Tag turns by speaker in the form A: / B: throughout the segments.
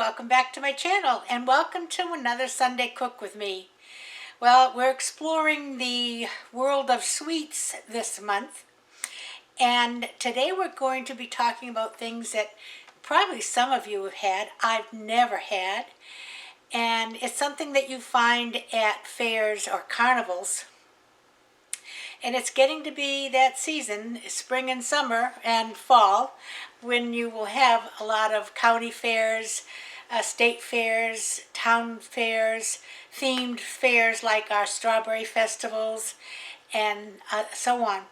A: welcome back to my channel and welcome to another Sunday Cook with me. Well, we're exploring the world of sweets this month, and today we're going to be talking about things that probably some of you have had, I've never had, and it's something that you find at fairs or carnivals. And it's getting to be that season, spring and summer and fall, when you will have a lot of county fairs, state fairs, town fairs, themed fairs like our strawberry festivals, and so on.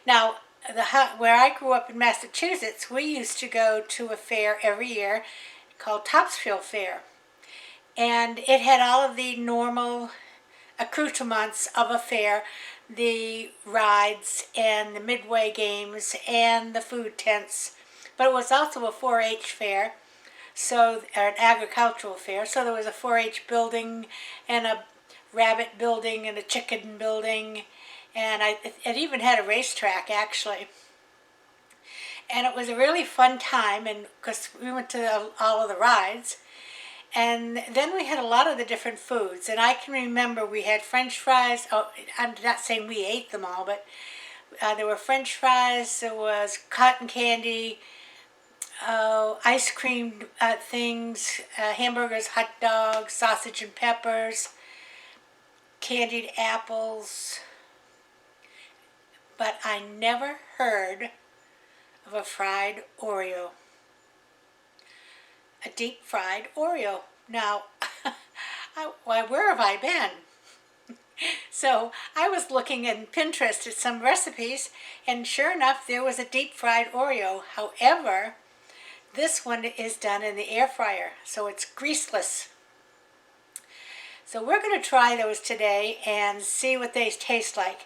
A: Now, where I grew up in Massachusetts, we used to go to a fair every year called Topsfield Fair. And it had all of the normal accoutrements of a fair, the rides and the midway games and the food tents. But it was also a 4-H fair, or an agricultural fair. So there was a 4-H building and a rabbit building and a chicken building, and it even had a racetrack actually. And it was a really fun time, and because we went to all of the rides. And then we had a lot of the different foods, and I can remember we had French fries. Oh, I'm not saying we ate them all, but there were French fries, there was cotton candy, ice cream things, hamburgers, hot dogs, sausage and peppers, candied apples. But I never heard of a fried Oreo. A deep fried Oreo. Now, where have I been? So I was looking in Pinterest at some recipes, and sure enough, there was a deep fried Oreo. However, this one is done in the air fryer, so it's greaseless. So we're going to try those today and see what they taste like.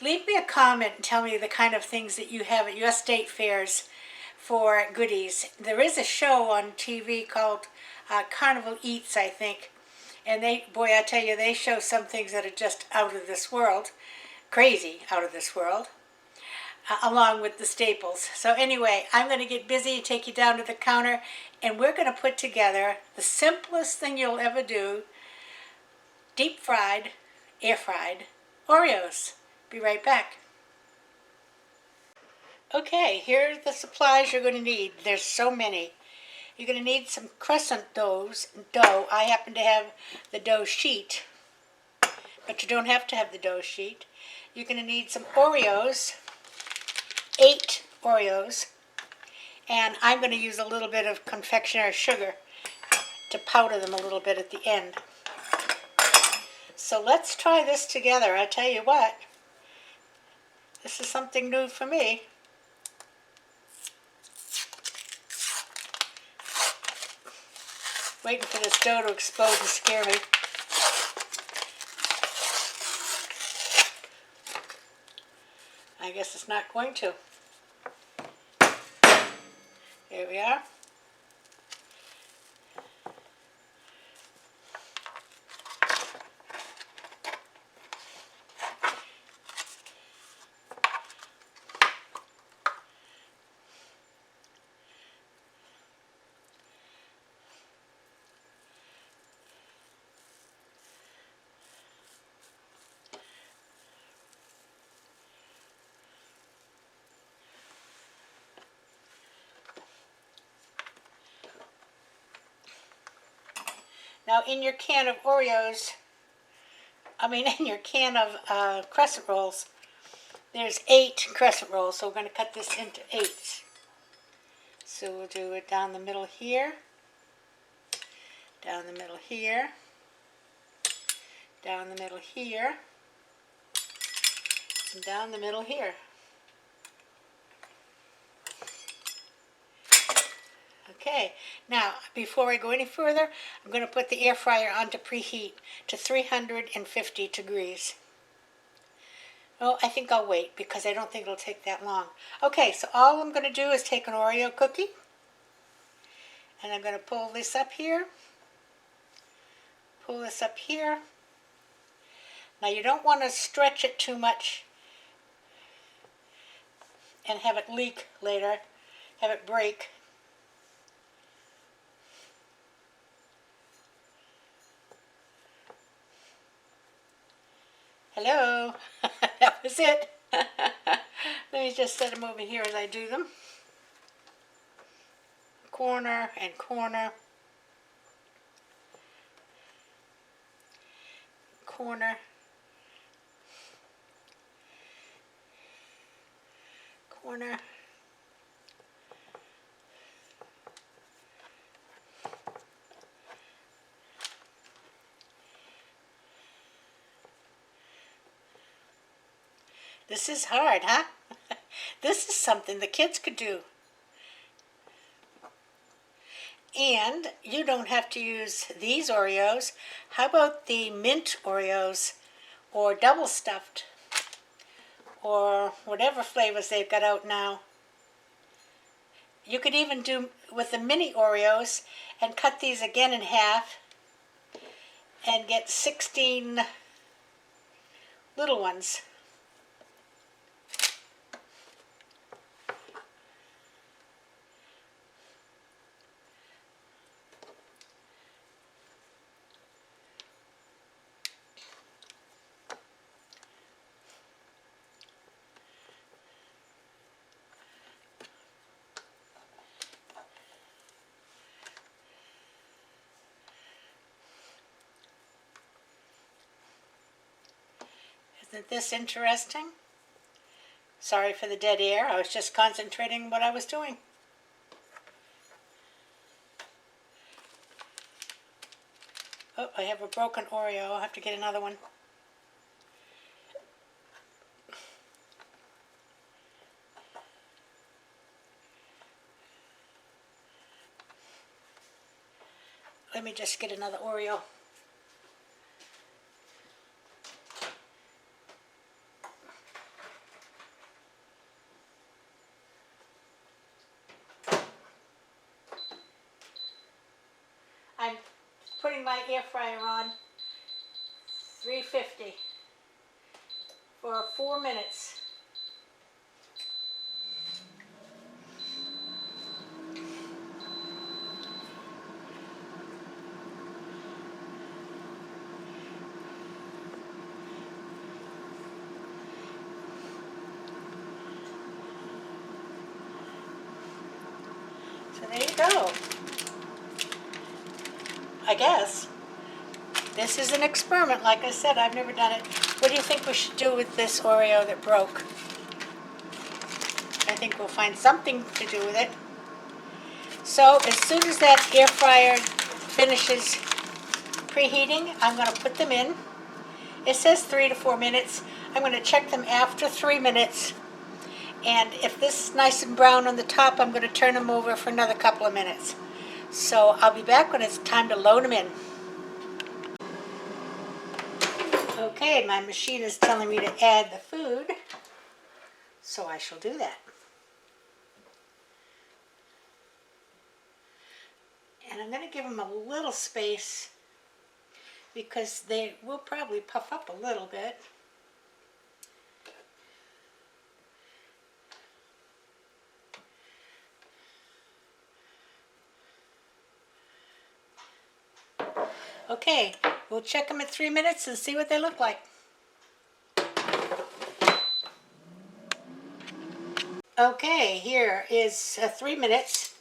A: Leave me a comment and tell me the kind of things that you have at your state fairs for goodies. There is a show on TV called Carnival Eats, I think, and boy, I tell you, they show some things that are just out of this world, crazy out of this world, along with the staples. So anyway, I'm going to get busy, take you down to the counter, and we're going to put together the simplest thing you'll ever do: deep fried, air fried Oreos. Be right back. Okay, here are the supplies you're going to need. There's so many. You're going to need some crescent dough. I happen to have the dough sheet, but you don't have to have the dough sheet. You're going to need some Oreos, 8 Oreos, and I'm going to use a little bit of confectionery sugar to powder them a little bit at the end. So let's try this together. I tell you what, this is something new for me. Waiting for this dough to explode and scare me. I guess it's not going to. Here we are. Now in your can of in your can of crescent rolls, there's 8 crescent rolls, so we're going to cut this into 8. So we'll do it down the middle here, down the middle here, down the middle here, and down the middle here. Okay, now before I go any further, I'm going to put the air fryer on to preheat to 350 degrees. Oh, I think I'll wait because I don't think it'll take that long. Okay, so all I'm going to do is take an Oreo cookie, and I'm going to pull this up here, pull this up here. Now you don't want to stretch it too much and have it leak later, have it break. Hello. That was it. Let me just set them over here as I do them. Corner and corner. Corner. Corner. This is hard, huh? This is something the kids could do. And you don't have to use these Oreos. How about the mint Oreos or double stuffed or whatever flavors they've got out now? You could even do with the mini Oreos and cut these again in half and get 16 little ones. Isn't this interesting? Sorry for the dead air. I was just concentrating on what I was doing. Oh, I have a broken Oreo. I'll have to get another one. Let me just get another Oreo. I'm putting my air fryer on 350 for 4 minutes. So there you go. I guess. This is an experiment. Like I said, I've never done it. What do you think we should do with this Oreo that broke? I think we'll find something to do with it. So as soon as that air fryer finishes preheating, I'm going to put them in. It says 3 to 4 minutes. I'm going to check them after 3 minutes. And if this is nice and brown on the top, I'm going to turn them over for another couple of minutes. So I'll be back when it's time to load them in. Okay, my machine is telling me to add the food, so I shall do that. And I'm going to give them a little space because they will probably puff up a little bit. Okay, we'll check them at 3 minutes and see what they look like. Okay, here is 3 minutes,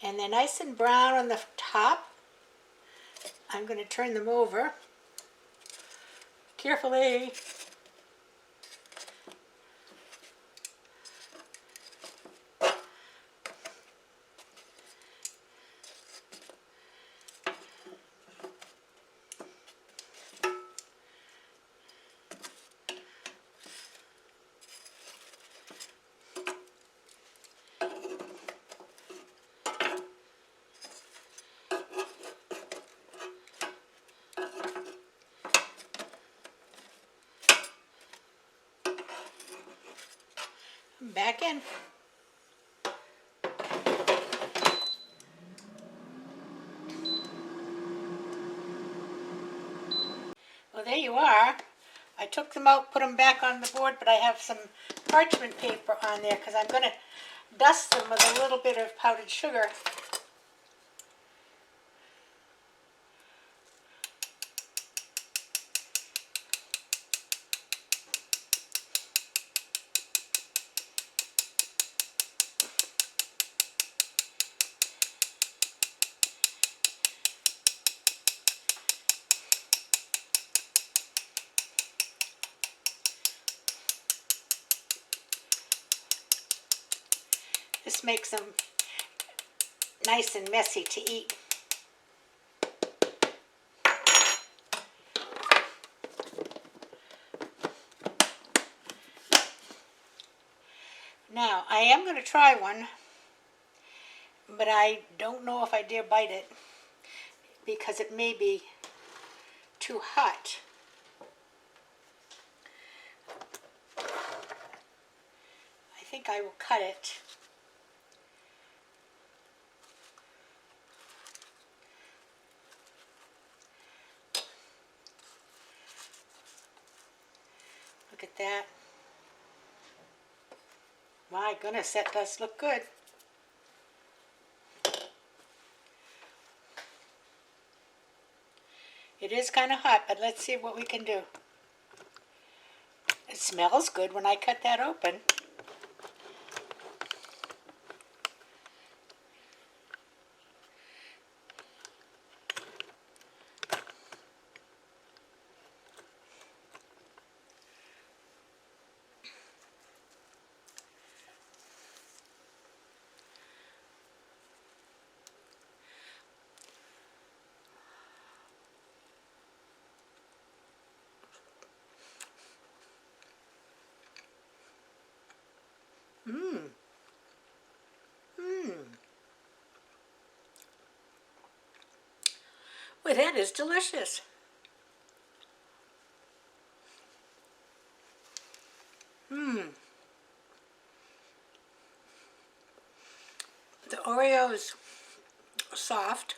A: and they're nice and brown on the top. I'm going to turn them over carefully. Back in. Well, there you are. I took them out, put them back on the board, but I have some parchment paper on there because I'm going to dust them with a little bit of powdered sugar. just makes them nice and messy to eat. Now, I am going to try one, but I don't know if I dare bite it because it may be too hot. I think I will cut it. Look at that. My goodness, that does look good. It is kind of hot, but let's see what we can do. It smells good when I cut that open. Mmm. Mmm. Well, that is delicious. Mmm. The Oreo is soft.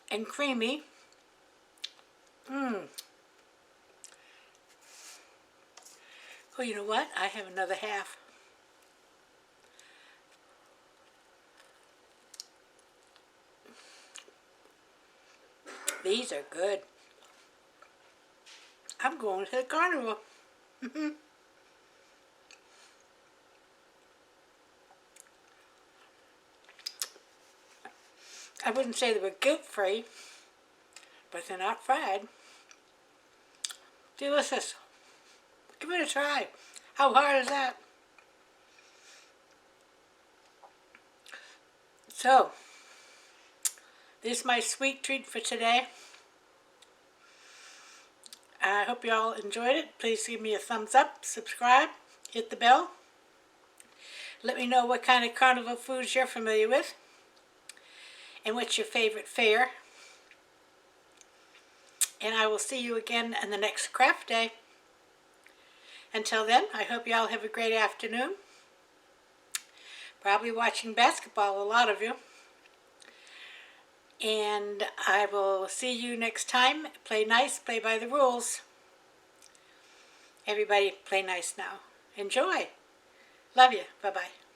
A: And creamy. Mmm. Oh, you know what? I have another half. These are good. I'm going to the carnival. I wouldn't say they were guilt-free, but they're not fried. Delicious. Give it a try. How hard is that? So, this is my sweet treat for today. I hope you all enjoyed it. Please give me a thumbs up, subscribe, hit the bell. Let me know what kind of carnival foods you're familiar with and what's your favorite fare. And I will see you again in the next craft day. Until then, I hope you all have a great afternoon. Probably watching basketball, a lot of you. And I will see you next time. Play nice, play by the rules. Everybody play nice now. Enjoy. Love you. Bye-bye.